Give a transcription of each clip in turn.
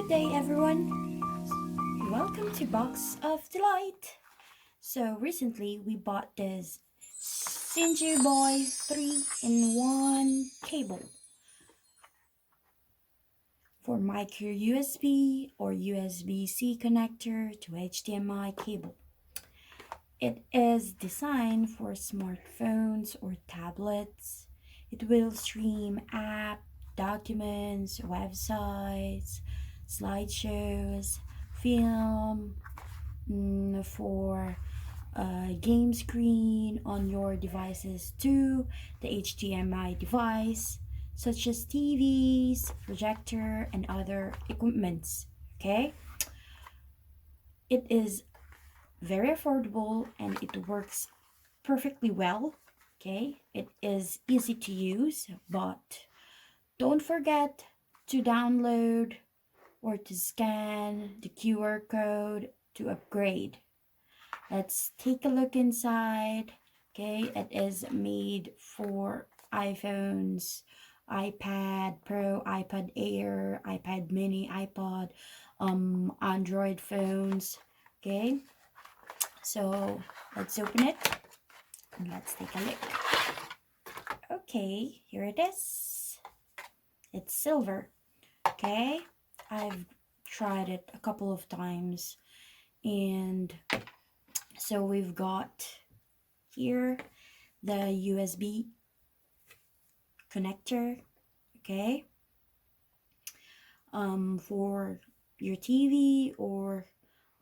Good day, everyone. Welcome to Box of Delight. So recently we bought this Shunjiuboy 3-in-1 cable for micro USB or USB-C connector to HDMI cable. It is designed for smartphones or tablets. It will stream apps, documents, websites, slideshows, film, for a game screen on your devices to the HDMI device, such as TVs, projector, and other equipments. Okay, it is very affordable and it works perfectly well. Okay, it is easy to use, but don't forget to download or to scan the QR code to upgrade. Let's take a look inside. Okay, it is made for iPhones, iPad Pro, iPad Air, iPad Mini, iPod, Android phones. Okay, so let's open it and let's take a look. Okay, here it is. It's silver. Okay, I've tried it a couple of times, and so we've got here the USB connector, okay, for your TV or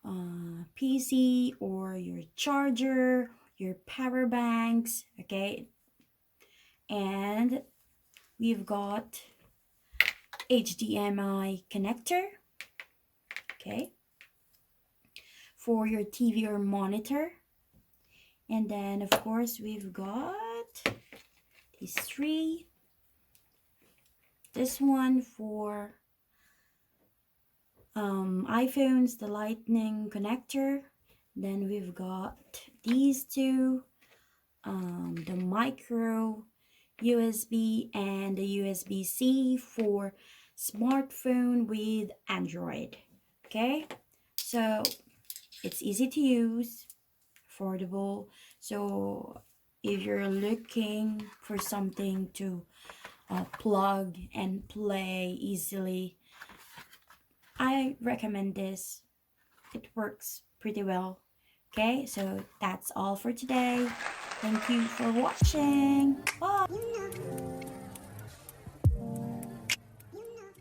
PC or your charger, your power banks, okay, and we've got HDMI connector, okay, for your TV or monitor. And then of course we've got these three. This one for iPhones, the lightning connector. Then we've got these two, the micro USB and the USB-C for smartphone with Android. Okay, so it's easy to use, affordable. So if you're looking for something to plug and play easily, I recommend this. It works pretty well. Okay, so that's all for today. Thank you for watching. Bye.